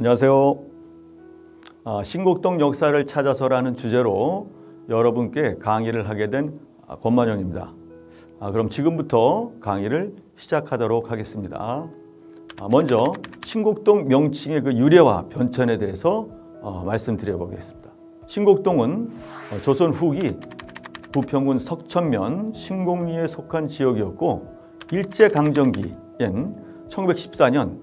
안녕하세요. 신곡동 역사를 찾아서라는 주제로 여러분께 강의를 하게 된 권만영입니다. 그럼 지금부터 강의를 시작하도록 하겠습니다. 먼저 신곡동 명칭의 그 유래와 변천에 대해서 말씀드려 보겠습니다. 신곡동은 조선 후기 부평군 석천면 신곡리에 속한 지역이었고 일제강점기엔 1914년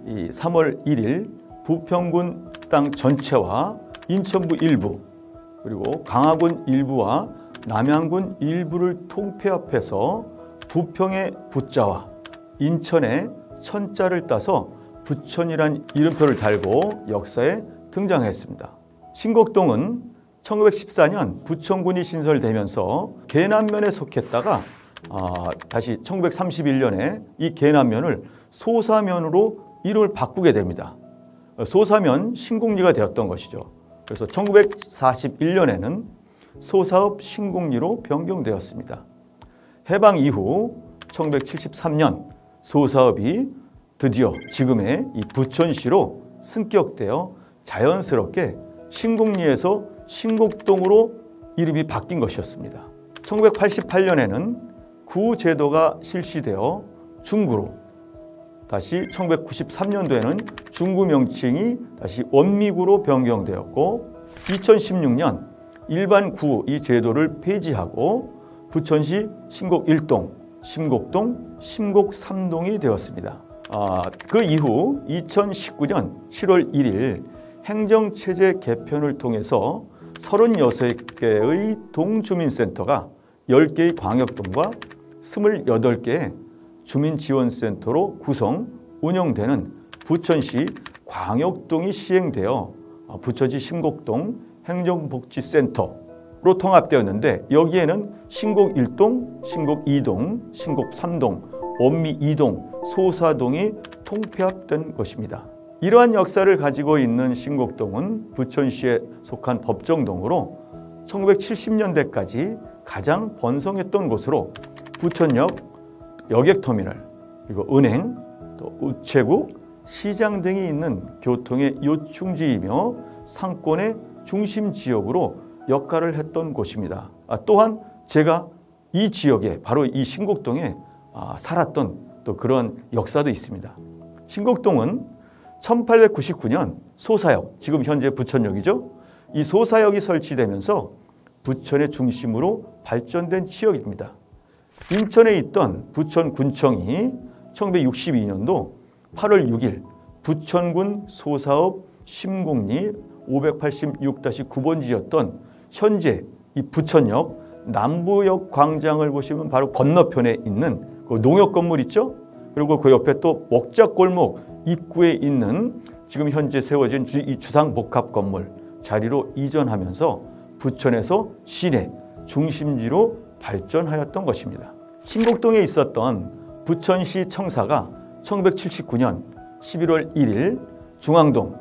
3월 1일 부평군 땅 전체와 인천부 일부 그리고 강화군 일부와 남양군 일부를 통폐합해서 부평의 부자와 인천의 천자를 따서 부천이란 이름표를 달고 역사에 등장했습니다. 신곡동은 1914년 부천군이 신설되면서 계남면에 속했다가 다시 1931년에 이 계남면을 소사면으로 이름을 바꾸게 됩니다. 소사면 신곡리가 되었던 것이죠. 그래서 1941년에는 소사읍 신곡리로 변경되었습니다. 해방 이후 1973년 소사읍이 드디어 지금의 이 부천시로 승격되어 자연스럽게 신곡리에서 신곡동으로 이름이 바뀐 것이었습니다. 1988년에는 구제도가 실시되어 중구로, 다시 1993년도에는 중구 명칭이 다시 원미구로 변경되었고 2016년 일반 구 이 제도를 폐지하고 부천시 신곡 1동, 신곡동, 신곡 3동이 되었습니다. 그 이후 2019년 7월 1일 행정체제 개편을 통해서 36개의 동주민센터가 10개의 광역동과 28개의 주민지원센터로 구성, 운영되는 부천시 광역동이 시행되어 부천시 신곡동 행정복지센터로 통합되었는데 여기에는 신곡 1동, 신곡 2동, 신곡 3동, 원미 2동, 소사동이 통폐합된 것입니다. 이러한 역사를 가지고 있는 신곡동은 부천시에 속한 법정동으로 1970년대까지 가장 번성했던 곳으로 부천역, 여객터미널, 그리고 은행, 또 우체국, 시장 등이 있는 교통의 요충지이며 상권의 중심 지역으로 역할을 했던 곳입니다. 또한 제가 이 지역에 바로 이 신곡동에 살았던 또 그런 역사도 있습니다. 신곡동은 1899년 소사역, 지금 현재 부천역이죠. 이 소사역이 설치되면서 부천의 중심으로 발전된 지역입니다. 인천에 있던 부천군청이 1962년도 8월 6일 부천군 소사읍 신곡리 586-9번지였던 현재 이 부천역 남부역 광장을 보시면 바로 건너편에 있는 그 농협 건물 있죠? 그리고 그 옆에 또 먹자골목 입구에 있는 지금 현재 세워진 이 주상복합 건물 자리로 이전하면서 부천에서 시내 중심지로 발전하였던 것입니다. 신곡동에 있었던 부천시 청사가 1979년 11월 1일 중앙동,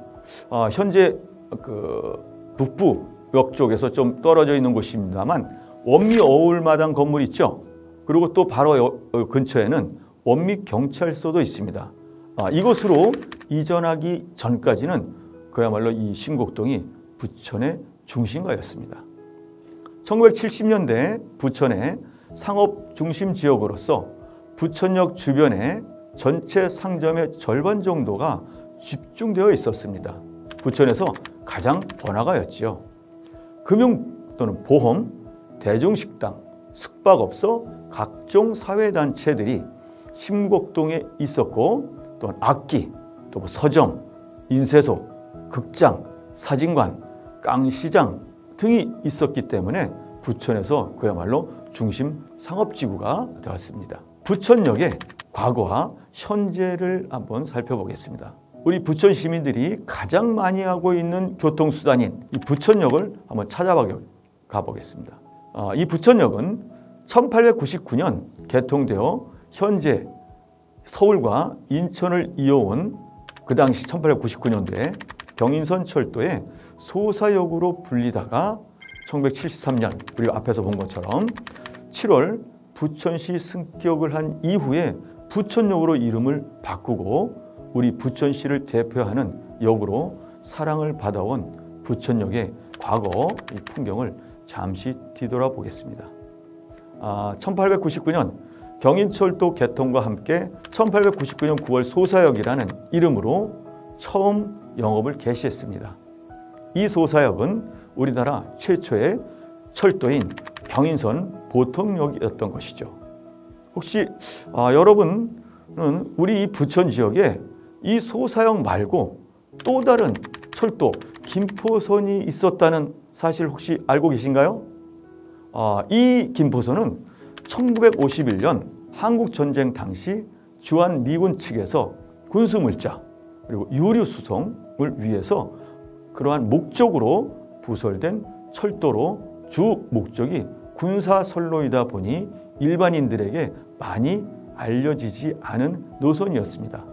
현재 그 북부역 쪽에서 좀 떨어져 있는 곳입니다만 원미 어울마당 건물 있죠. 그리고 또 바로 근처에는 원미 경찰서도 있습니다. 이곳으로 이전하기 전까지는 그야말로 이 신곡동이 부천의 중심가였습니다. 1970년대 부천의 상업 중심 지역으로서 부천역 주변에 전체 상점의 절반 정도가 집중되어 있었습니다. 부천에서 가장 번화가였지요. 금융 또는 보험, 대중식당, 숙박업소, 각종 사회단체들이 신곡동에 있었고 또한 악기, 또 서점, 인쇄소, 극장, 사진관, 깡시장 등이 있었기 때문에 부천에서 그야말로 중심 상업지구가 되었습니다. 부천역의 과거와 현재를 한번 살펴보겠습니다. 우리 부천 시민들이 가장 많이 하고 있는 교통수단인 이 부천역을 한번 찾아가 보겠습니다. 이 부천역은 1899년 개통되어 현재 서울과 인천을 이어온 그 당시 1899년도에 경인선 철도의 소사역으로 불리다가 1973년 우리가 앞에서 본 것처럼 7월 부천시 승격을 한 이후에 부천역으로 이름을 바꾸고 우리 부천시를 대표하는 역으로 사랑을 받아온 부천역의 과거 이 풍경을 잠시 뒤돌아보겠습니다. 1899년 경인철도 개통과 함께 1899년 9월 소사역이라는 이름으로 처음 영업을 개시했습니다. 이 소사역은 우리나라 최초의 철도인 경인선 보통역이었던 것이죠. 혹시 여러분은 우리 이 부천 지역에 이 소사역 말고 또 다른 철도 김포선이 있었다는 사실 혹시 알고 계신가요? 이 김포선은 1951년 한국전쟁 당시 주한미군 측에서 군수물자 그리고 유류 수송을 위해서 그러한 목적으로 부설된 철도로 주 목적이 군사선로이다 보니 일반인들에게 많이 알려지지 않은 노선이었습니다.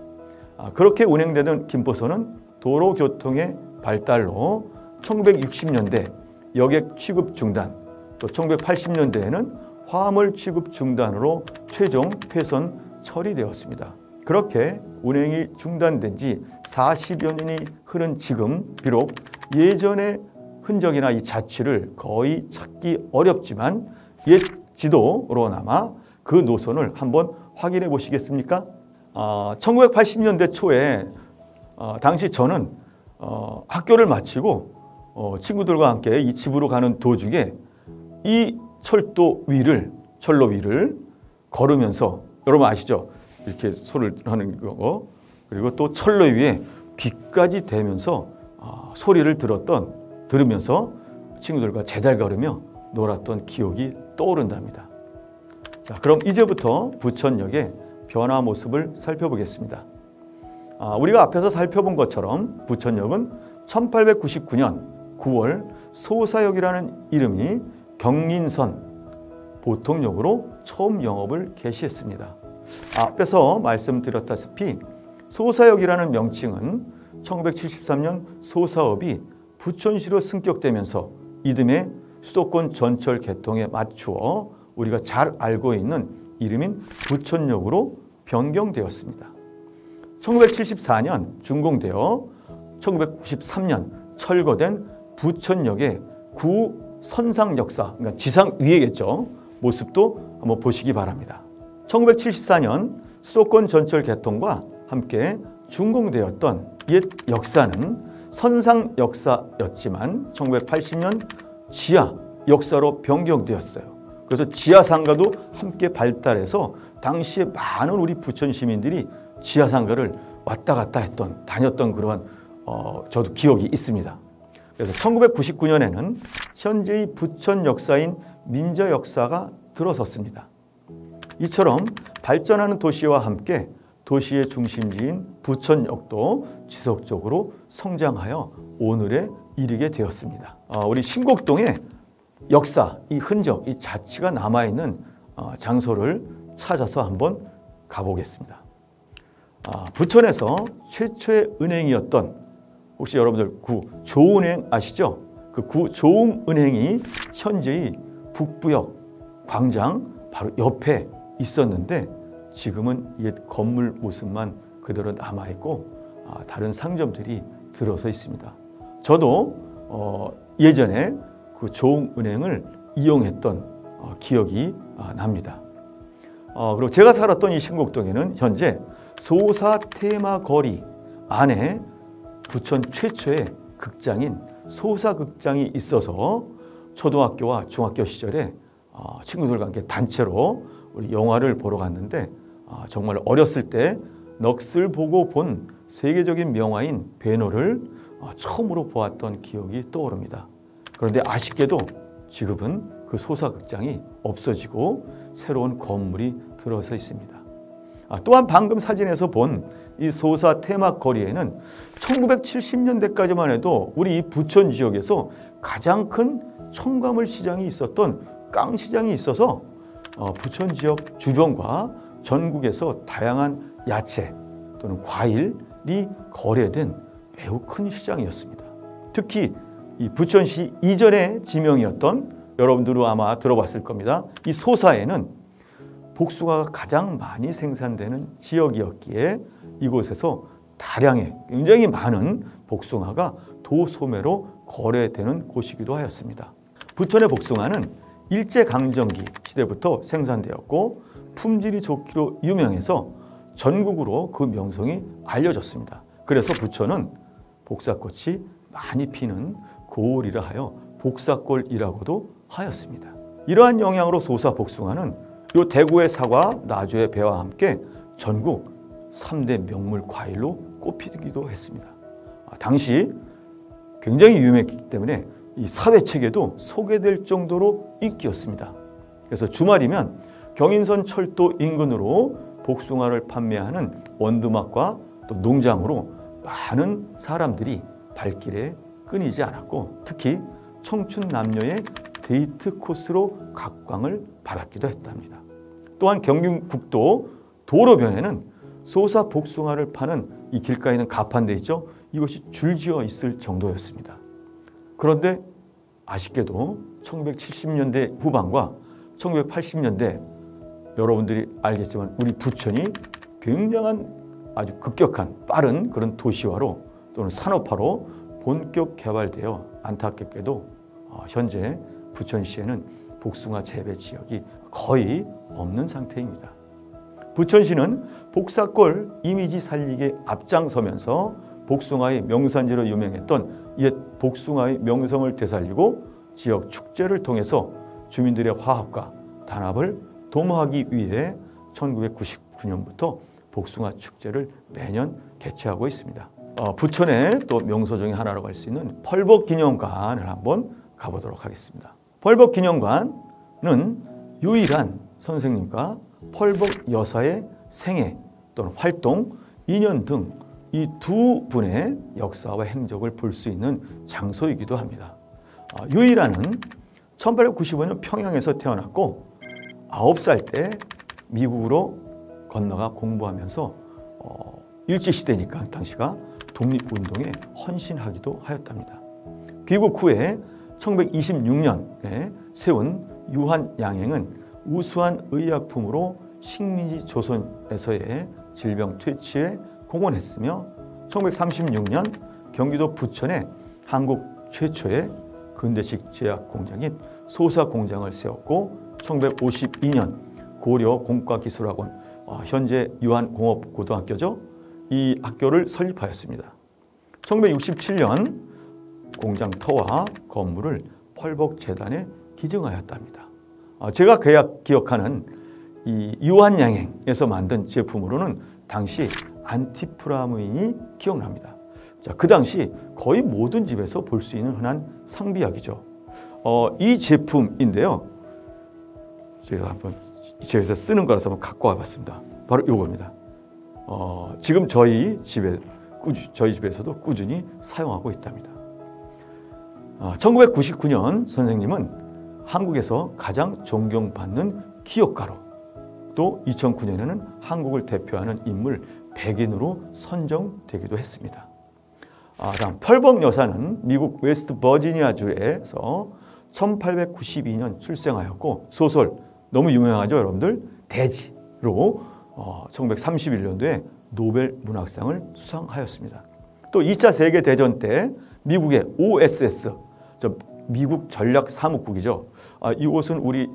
그렇게 운행되던 김포선은 도로교통의 발달로 1960년대 여객 취급 중단, 또 1980년대에는 화물 취급 중단으로 최종 폐선 처리되었습니다. 그렇게 운행이 중단된 지 40여 년이 흐른 지금 비록 예전의 흔적이나 이 자취를 거의 찾기 어렵지만 옛 지도로나마 그 노선을 한번 확인해 보시겠습니까? 1980년대 초에 당시 저는 학교를 마치고 친구들과 함께 이 집으로 가는 도중에 이 철로 위를 걸으면서 여러분 아시죠? 이렇게 손을 하는 거 그리고 또 철로 위에 귀까지 대면서 소리를 들으면서 친구들과 제잘 걸으며 놀았던 기억이 떠오른답니다. 자, 그럼 이제부터 부천역의 변화 모습을 살펴보겠습니다. 우리가 앞에서 살펴본 것처럼 부천역은 1899년 9월 소사역이라는 이름이 경인선 보통역으로 처음 영업을 개시했습니다. 앞에서 말씀드렸다시피 소사역이라는 명칭은 1973년 소사업이 부천시로 승격되면서 이듬해 수도권 전철 개통에 맞추어 우리가 잘 알고 있는 이름인 부천역으로 변경되었습니다. 1974년 준공되어 1993년 철거된 부천역의 구 선상 역사, 그러니까 지상 위에겠죠. 모습도 한번 보시기 바랍니다. 1974년 수도권 전철 개통과 함께 준공되었던 옛 역사는 선상 역사였지만 1980년 지하 역사로 변경되었어요. 그래서 지하상가도 함께 발달해서 당시에 많은 우리 부천 시민들이 지하상가를 왔다 갔다 다녔던 그러한 저도 기억이 있습니다. 그래서 1999년에는 현재의 부천 역사인 민저 역사가 들어섰습니다. 이처럼 발전하는 도시와 함께 도시의 중심지인 부천역도 지속적으로 성장하여 오늘에 이르게 되었습니다. 우리 신곡동에 역사, 이 흔적, 이 자취가 남아있는 장소를 찾아서 한번 가보겠습니다. 부천에서 최초의 은행이었던 혹시 여러분들 구 조은행 아시죠? 그 구 조은행이 현재의 북부역 광장 바로 옆에 있었는데 지금은 옛 건물 모습만 그대로 남아있고 다른 상점들이 들어서 있습니다. 저도 예전에 그 조은행을 이용했던 기억이 납니다. 그리고 제가 살았던 이 신곡동에는 현재 소사 테마거리 안에 부천 최초의 극장인 소사극장이 있어서 초등학교와 중학교 시절에 친구들과 함께 단체로 우리 영화를 보러 갔는데 정말 어렸을 때 넋을 보고 본 세계적인 명화인 베너를 처음으로 보았던 기억이 떠오릅니다. 그런데 아쉽게도 지금은 그 소사극장이 없어지고 새로운 건물이 들어서 있습니다. 또한 방금 사진에서 본 이 소사 테마거리에는 1970년대까지만 해도 우리 이 부천 지역에서 가장 큰 첨가물 시장이 있었던 깡시장이 있어서 부천 지역 주변과 전국에서 다양한 야채 또는 과일이 거래된 매우 큰 시장이었습니다. 특히 이 부천시 이전의 지명이었던 여러분들도 아마 들어봤을 겁니다. 이 소사에는 복숭아가 가장 많이 생산되는 지역이었기에 이곳에서 다량의 굉장히 많은 복숭아가 도소매로 거래되는 곳이기도 하였습니다. 부천의 복숭아는 일제강점기 시대부터 생산되었고 품질이 좋기로 유명해서 전국으로 그 명성이 알려졌습니다. 그래서 부천은 복사꽃이 많이 피는 고을이라 하여 복사골이라고도 하였습니다. 이러한 영향으로 소사 복숭아는 요 대구의 사과, 나주의 배와 함께 전국 3대 명물 과일로 꼽히기도 했습니다. 당시 굉장히 유명했기 때문에 이 사회책에도 소개될 정도로 인기였습니다. 그래서 주말이면 경인선 철도 인근으로 복숭아를 판매하는 원두막과 또 농장으로 많은 사람들이 발길에 끊이지 않았고 특히 청춘 남녀의 데이트 코스로 각광을 받았기도 했답니다. 또한 경기국도 도로변에는 소사 복숭아를 파는 이 길가에는 가판대 있죠. 이것이 줄지어 있을 정도였습니다. 그런데 아쉽게도 1970년대 후반과 1980년대 여러분들이 알겠지만 우리 부천이 굉장한 아주 급격한 빠른 그런 도시화로 또는 산업화로 본격 개발되어 안타깝게도 현재 부천시에는 복숭아 재배 지역이 거의 없는 상태입니다. 부천시는 복사골 이미지 살리기에 앞장서면서 복숭아의 명산지로 유명했던 옛 복숭아의 명성을 되살리고 지역 축제를 통해서 주민들의 화합과 단합을 도모하기 위해 1999년부터 복숭아 축제를 매년 개최하고 있습니다. 부천의 또 명소 중에 하나라고 할 수 있는 펄벅기념관을 한번 가보도록 하겠습니다. 펄벅기념관은 유일한 선생님과 펄벅 여사의 생애 또는 활동, 인연 등 이 두 분의 역사와 행적을 볼 수 있는 장소이기도 합니다. 유일한은 1895년 평양에서 태어났고 9살 때 미국으로 건너가 공부하면서 일제시대니까 당시가 독립운동에 헌신하기도 하였답니다. 귀국 후에 1926년에 세운 유한양행은 우수한 의약품으로 식민지 조선에서의 질병 퇴치에 공헌했으며 1936년 경기도 부천에 한국 최초의 근대식 제약 공장인 소사 공장을 세웠고 1952년 고려 공과기술학원, 현재 유한공업고등학교죠. 이 학교를 설립하였습니다. 1967년 공장 터와 건물을 펄벅재단에 기증하였답니다. 제가 기억하는 이 유한양행에서 만든 제품으로는 당시 안티프라무인이 기억납니다. 자, 그 당시 거의 모든 집에서 볼 수 있는 흔한 상비약이죠. 이 제품인데요. 제가 한번 집에서 쓰는 거라서 한번 갖고 와봤습니다. 바로 이겁니다. 지금 저희 집에서도 꾸준히 사용하고 있답니다. 1999년 선생님은 한국에서 가장 존경받는 기업가로 또 2009년에는 한국을 대표하는 인물 100인으로 선정되기도 했습니다. 다음 펄벅 여사는 미국 웨스트 버지니아주에서 1892년 출생하였고 소설 너무 유명하죠 여러분들? 대지로 1931년도에 노벨 문학상을 수상하였습니다. 또 2차 세계대전 때 미국의 OSS, 미국 전략사무국이죠. 이곳은 우리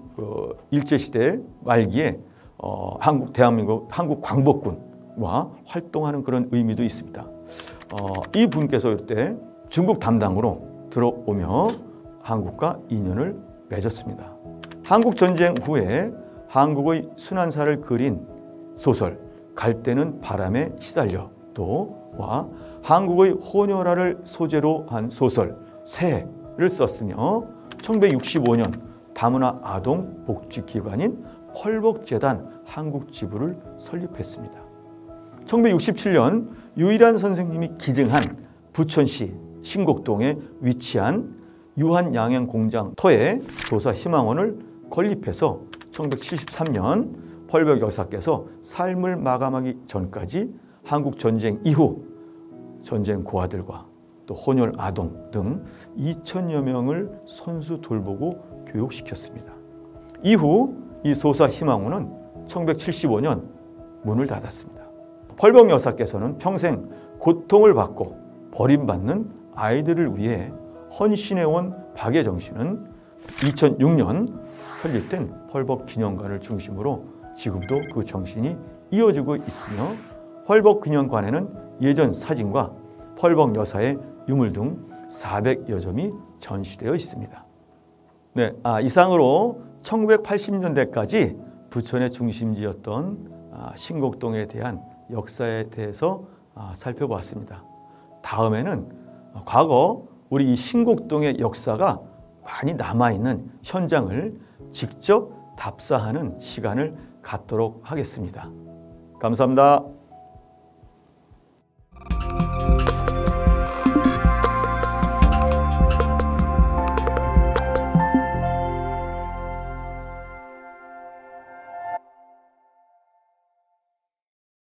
일제시대 말기에 대한민국 한국 광복군과 활동하는 그런 의미도 있습니다. 이 분께서 이때 중국 담당으로 들어오며 한국과 인연을 맺었습니다. 한국 전쟁 후에 한국의 순환사를 그린 소설 갈대는 바람에 시달려 또와 한국의 혼혈화를 소재로 한 소설 새를 썼으며 1965년 다문화 아동 복지기관인 펄벅재단 한국지부를 설립했습니다. 1967년 유일한 선생님이 기증한 부천시 신곡동에 위치한 유한양행공장 터에 조사희망원을 건립해서 1973년 펄벅 여사께서 삶을 마감하기 전까지 한국 전쟁 이후 전쟁 고아들과 또 혼혈 아동 등 2천여 명을 손수 돌보고 교육시켰습니다. 이후 이 소사희망원은 1975년 문을 닫았습니다. 펄벅 여사께서는 평생 고통을 받고 버림받는 아이들을 위해 헌신해온 박예정 씨는 2006년 설립된 펄벅 기념관을 중심으로 지금도 그 정신이 이어지고 있으며 펄벅 기념관에는 예전 사진과 펄벅 여사의 유물 등 400여 점이 전시되어 있습니다. 네, 이상으로 1980년대까지 부천의 중심지였던 신곡동에 대한 역사에 대해서 살펴보았습니다. 다음에는 과거 우리 이 신곡동의 역사가 많이 남아있는 현장을 직접 답사하는 시간을 갖도록 하겠습니다. 감사합니다.